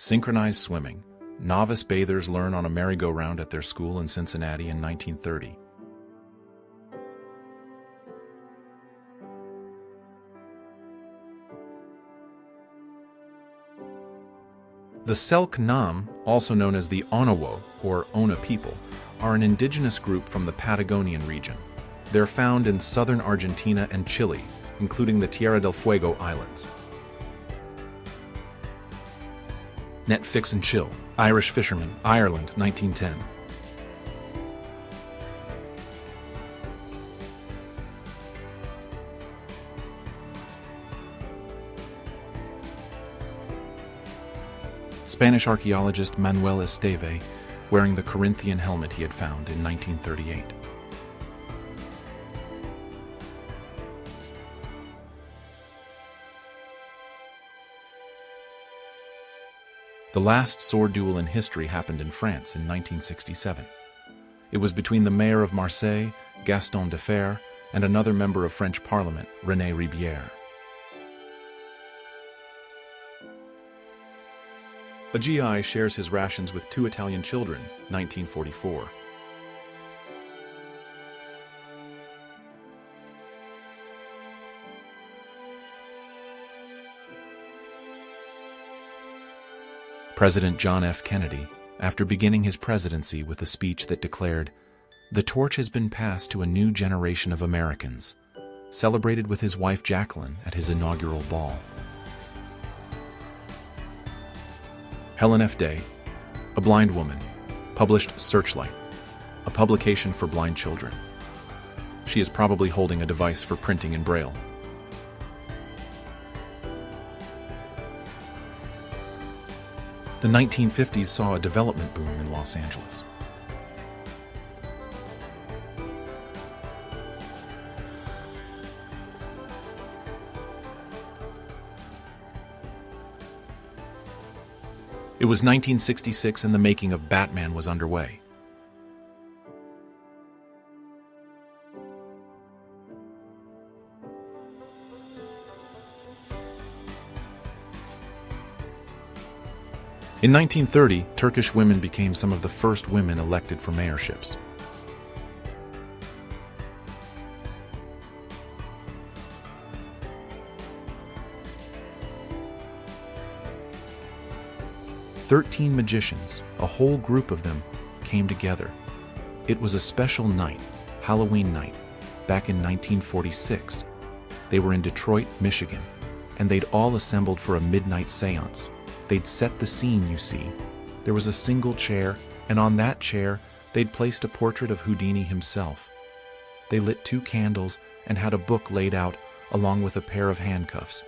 Synchronized swimming. Novice bathers learn on a merry-go-round at their school in Cincinnati in 1930. The Selknam, also known as the Onawo, or Ona people, are an indigenous group from the Patagonian region. They're found in southern Argentina and Chile, including the Tierra del Fuego Islands. Net Fix and Chill. Irish fishermen. Ireland, 1910. Spanish archaeologist Manuel Esteve, wearing the Corinthian helmet he had found in 1938. The last sword duel in history happened in France in 1967. It was between the mayor of Marseille, Gaston Defferre, and another member of French Parliament, René Ribière. A GI shares his rations with two Italian children, 1944. President John F. Kennedy, after beginning his presidency with a speech that declared, "The torch has been passed to a new generation of Americans," celebrated with his wife Jacqueline at his inaugural ball. Helen F. Day, a blind woman, published Searchlight, a publication for blind children. She is probably holding a device for printing in Braille. The 1950s saw a development boom in Los Angeles. It was 1966 and the making of Batman was underway. In 1930, Turkish women became some of the first women elected for mayorships. "13 magicians, a whole group of them, came together. It was a special night, Halloween night, back in 1946. They were in Detroit, Michigan, and they'd all assembled for a midnight seance. They'd set the scene, you see. There was a single chair, and on that chair, they'd placed a portrait of Houdini himself. They lit 2 candles and had a book laid out along with a pair of handcuffs.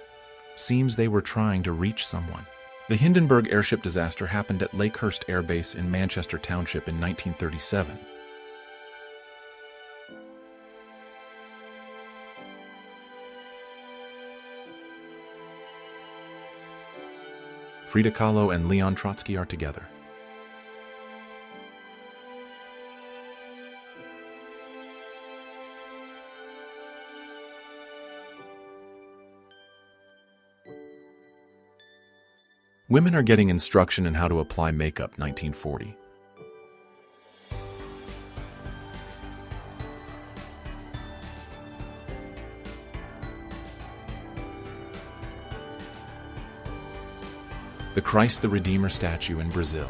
Seems they were trying to reach someone." The Hindenburg airship disaster happened at Lakehurst Air Base in Manchester Township in 1937. Frida Kahlo and Leon Trotsky are together. Women are getting instruction in how to apply makeup, 1940. The Christ the Redeemer statue in Brazil.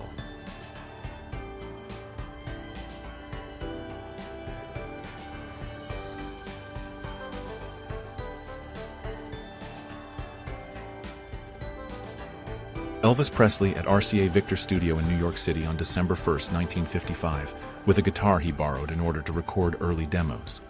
Elvis Presley at RCA Victor Studio in New York City on December 1, 1955, with a guitar he borrowed in order to record early demos.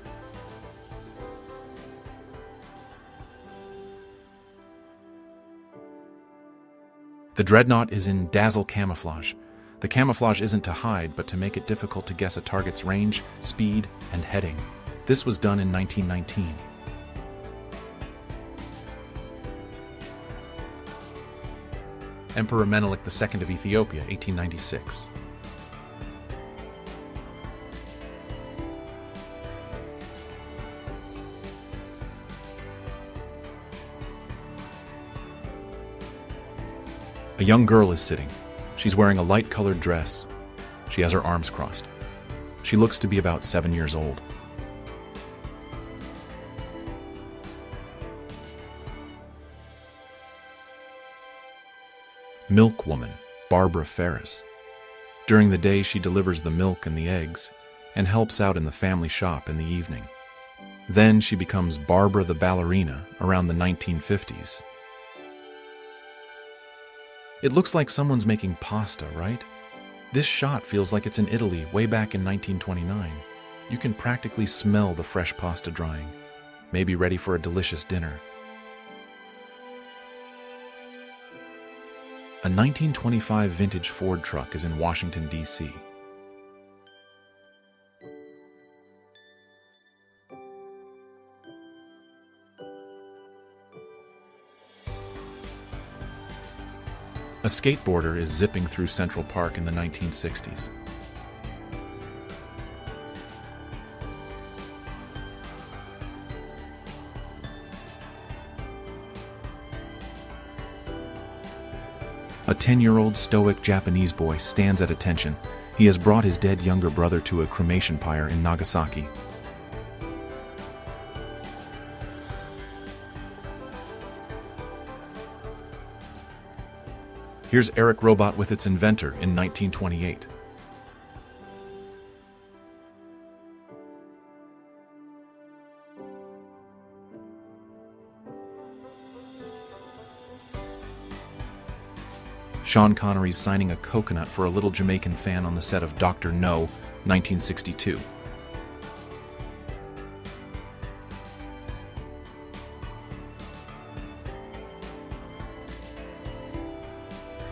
The Dreadnought is in dazzle camouflage. The camouflage isn't to hide, but to make it difficult to guess a target's range, speed, and heading. This was done in 1919. Emperor Menelik II of Ethiopia, 1896. A young girl is sitting. She's wearing a light-colored dress. She has her arms crossed. She looks to be about 7 years old. Milk woman, Barbara Ferris. During the day, she delivers the milk and the eggs and helps out in the family shop in the evening. Then she becomes Barbara the ballerina around the 1950s. It looks like someone's making pasta, right? This shot feels like it's in Italy way back in 1929. You can practically smell the fresh pasta drying, maybe ready for a delicious dinner. A 1925 vintage Ford truck is in Washington, D.C. A skateboarder is zipping through Central Park in the 1960s. A 10-year-old stoic Japanese boy stands at attention. He has brought his dead younger brother to a cremation pyre in Nagasaki. Here's Eric Robot with its inventor in 1928. Sean Connery's signing a coconut for a little Jamaican fan on the set of Dr. No, 1962.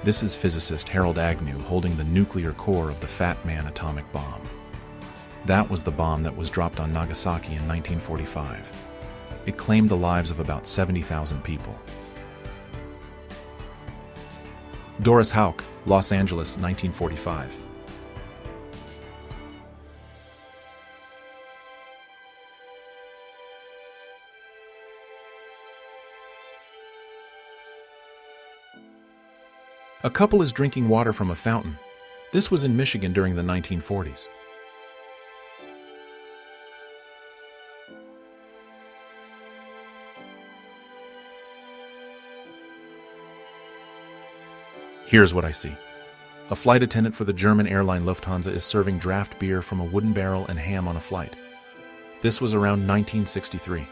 This is physicist Harold Agnew holding the nuclear core of the Fat Man atomic bomb. That was the bomb that was dropped on Nagasaki in 1945. It claimed the lives of about 70,000 people. Doris Houck, Los Angeles, 1945. A couple is drinking water from a fountain. This was in Michigan during the 1940s. Here's what I see. A flight attendant for the German airline Lufthansa is serving draft beer from a wooden barrel and ham on a flight. This was around 1963.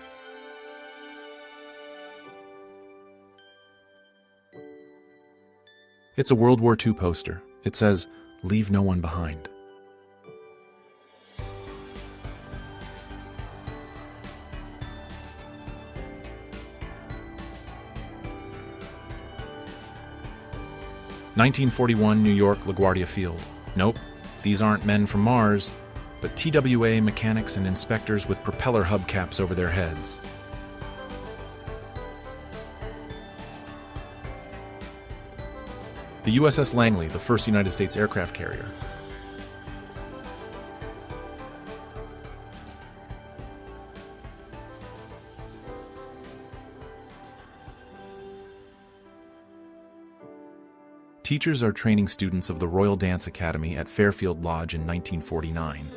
It's a World War II poster. It says, "Leave no one behind." (1941) New York, LaGuardia Field. Nope, these aren't men from Mars, but TWA mechanics and inspectors with propeller hubcaps over their heads. The USS Langley, the first United States aircraft carrier. Teachers are training students of the Royal Dance Academy at Fairfield Lodge in 1949.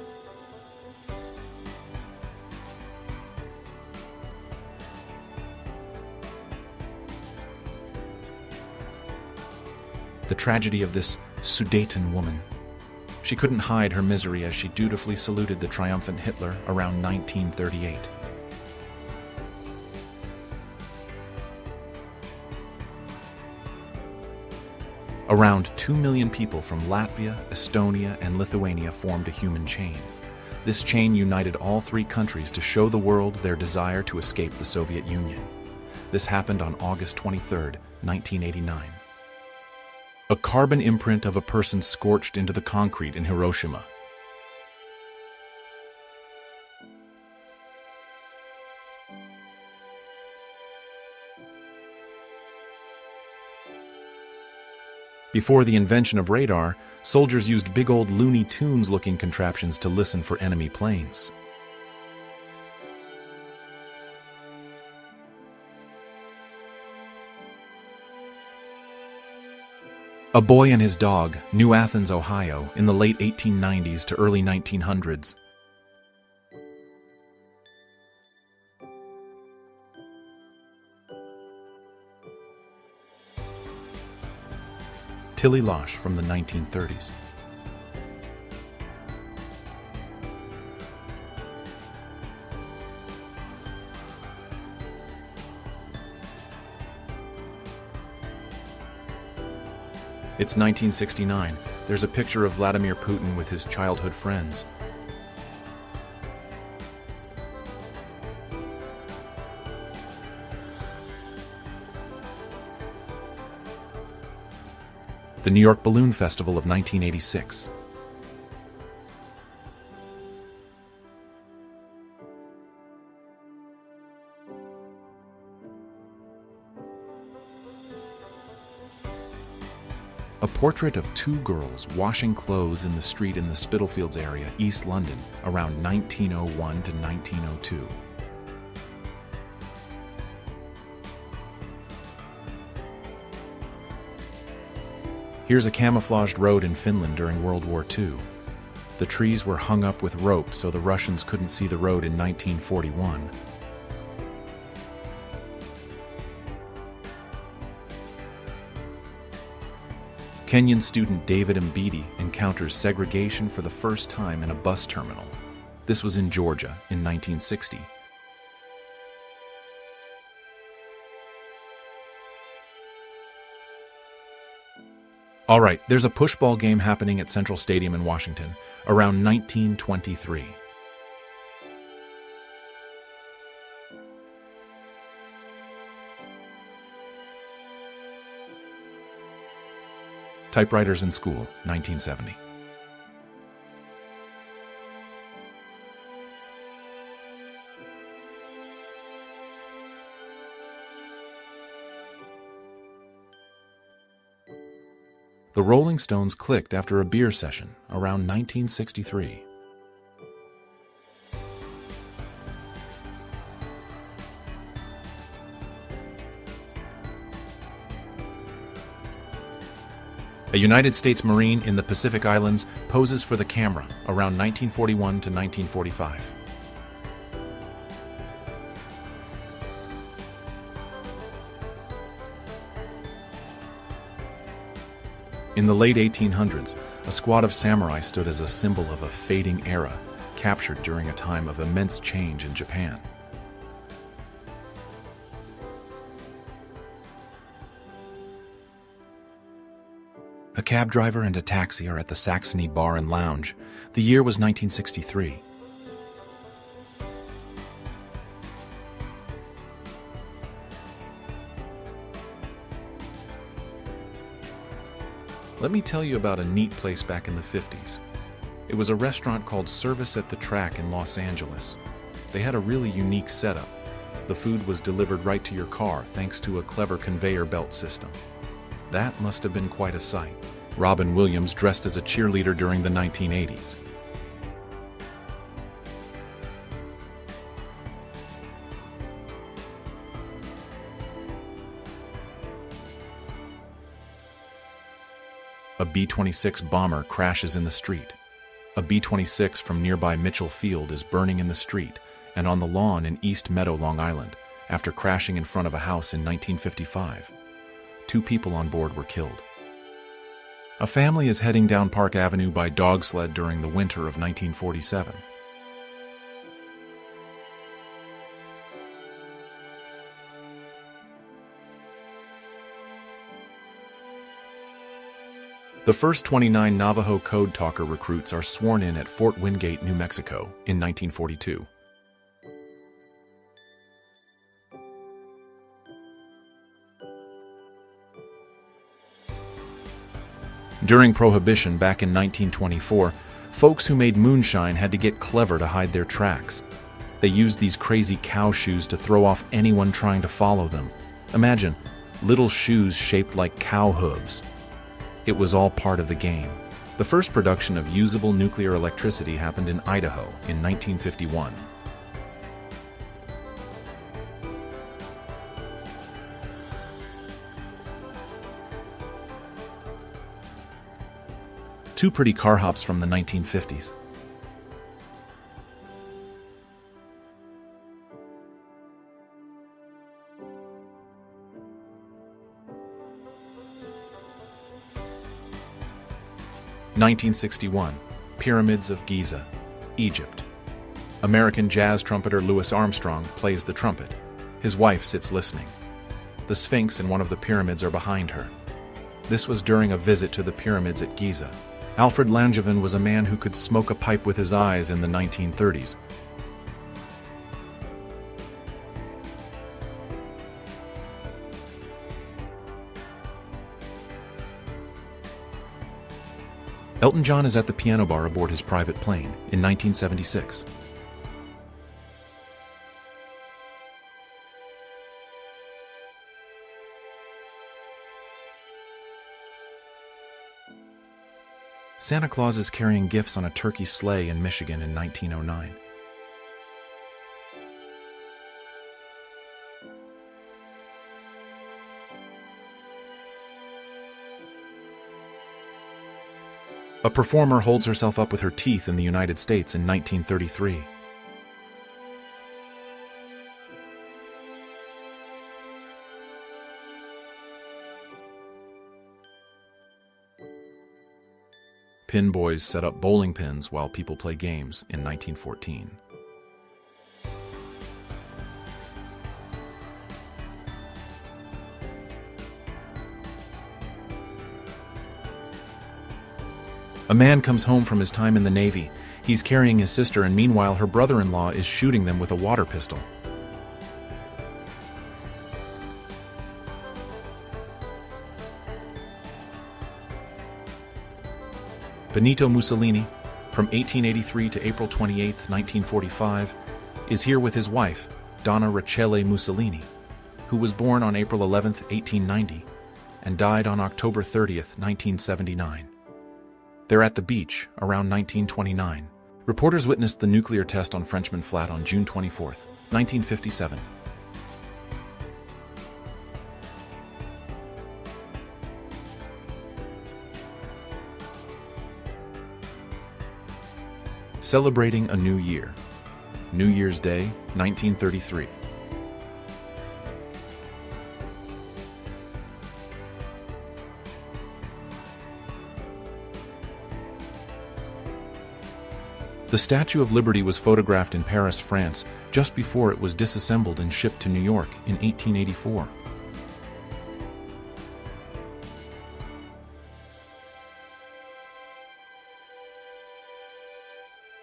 The tragedy of this Sudeten woman. She couldn't hide her misery as she dutifully saluted the triumphant Hitler around 1938. Around 2 million people from Latvia, Estonia, and Lithuania formed a human chain. This chain united all three countries to show the world their desire to escape the Soviet Union. This happened on August 23, 1989. A carbon imprint of a person scorched into the concrete in Hiroshima. Before the invention of radar, soldiers used big old Looney Tunes-looking contraptions to listen for enemy planes. A Boy and His Dog, New Athens, Ohio, in the late 1890s to early 1900s. Tilly Losh from the 1930s. It's 1969. There's a picture of Vladimir Putin with his childhood friends. The New York Balloon Festival of 1986. A portrait of two girls washing clothes in the street in the Spitalfields area, East London, around 1901 to 1902. Here's a camouflaged road in Finland during World War II. The trees were hung up with rope so the Russians couldn't see the road in 1941. Kenyan student David Mbidi encounters segregation for the first time in a bus terminal. This was in Georgia in 1960. All right, there's a pushball game happening at Central Stadium in Washington around 1923. Typewriters in School, 1970. The Rolling Stones clicked after a beer session around 1963. A United States Marine in the Pacific Islands poses for the camera around 1941 to 1945. In the late 1800s, a squad of samurai stood as a symbol of a fading era, captured during a time of immense change in Japan. A cab driver and a taxi are at the Saxony Bar and Lounge. The year was 1963. Let me tell you about a neat place back in the 50s. It was a restaurant called Service at the Track in Los Angeles. They had a really unique setup. The food was delivered right to your car thanks to a clever conveyor belt system. That must have been quite a sight. Robin Williams dressed as a cheerleader during the 1980s. A B-26 bomber crashes in the street. A B-26 from nearby Mitchell Field is burning in the street and on the lawn in East Meadow, Long Island, after crashing in front of a house in 1955. 2 people on board were killed. A family is heading down Park Avenue by dog sled during the winter of 1947. The first 29 Navajo Code Talker recruits are sworn in at Fort Wingate, New Mexico, in 1942. During Prohibition back in 1924, folks who made moonshine had to get clever to hide their tracks. They used these crazy cow shoes to throw off anyone trying to follow them. Imagine, little shoes shaped like cow hooves. It was all part of the game. The first production of usable nuclear electricity happened in Idaho in 1951. Two pretty car hops from the 1950s. (1961) Pyramids of Giza, Egypt. American jazz trumpeter Louis Armstrong plays the trumpet. His wife sits listening. The Sphinx and one of the pyramids are behind her. This was during a visit to the pyramids at Giza. Alfred Langevin was a man who could smoke a pipe with his eyes in the 1930s. Elton John is at the piano bar aboard his private plane in 1976. Santa Claus is carrying gifts on a turkey sleigh in Michigan in 1909. A performer holds herself up with her teeth in the United States in 1933. Pin boys set up bowling pins while people play games in 1914. A man comes home from his time in the Navy. He's carrying his sister, and meanwhile her brother-in-law is shooting them with a water pistol. Benito Mussolini, from 1883 to April 28, 1945, is here with his wife, Donna Rachele Mussolini, who was born on April 11, 1890, and died on October 30, 1979. They're at the beach around 1929. Reporters witnessed the nuclear test on Frenchman Flat on June 24, 1957. Celebrating a new year. New Year's Day, 1933. The Statue of Liberty was photographed in Paris, France, just before it was disassembled and shipped to New York in 1884.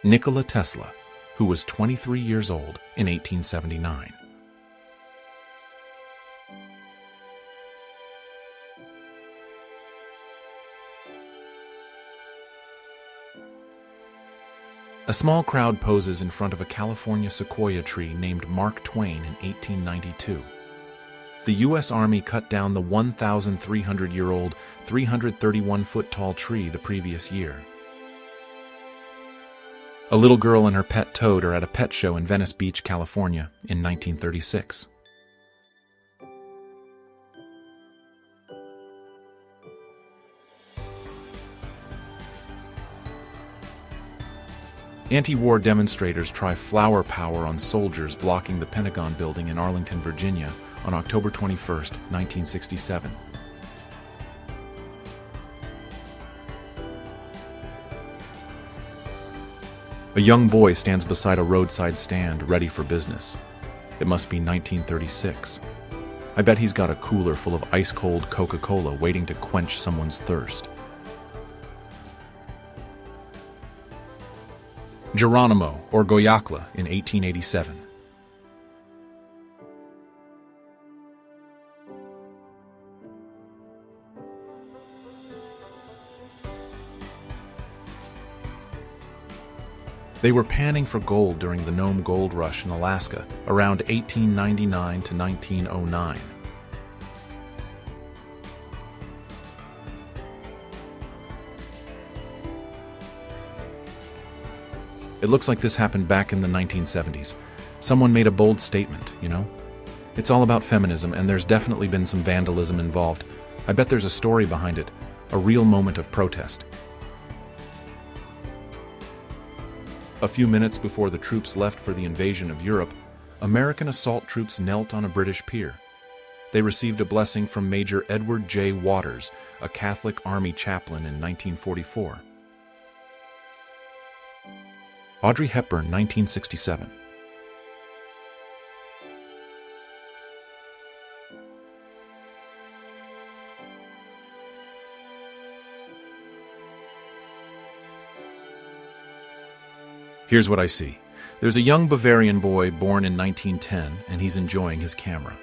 Nikola Tesla, who was 23 years old in 1879. A small crowd poses in front of a California sequoia tree named Mark Twain in 1892. The U.S. Army cut down the 1,300-year-old, 331-foot-tall tree the previous year. A little girl and her pet toad are at a pet show in Venice Beach, California, in 1936. Anti-war demonstrators try flower power on soldiers blocking the Pentagon building in Arlington, Virginia, on October 21, 1967. A young boy stands beside a roadside stand, ready for business. It must be 1936. I bet he's got a cooler full of ice-cold Coca-Cola waiting to quench someone's thirst. Geronimo, or Goyakla, in 1887. They were panning for gold during the Nome Gold Rush in Alaska around 1899 to 1909. It looks like this happened back in the 1970s. Someone made a bold statement, you know? It's all about feminism, and there's definitely been some vandalism involved. I bet there's a story behind it, a real moment of protest. A few minutes before the troops left for the invasion of Europe, American assault troops knelt on a British pier. They received a blessing from Major Edward J. Waters, a Catholic Army chaplain in 1944. Audrey Hepburn, 1967. Here's what I see. There's a young Bavarian boy born in 1910, and he's enjoying his camera.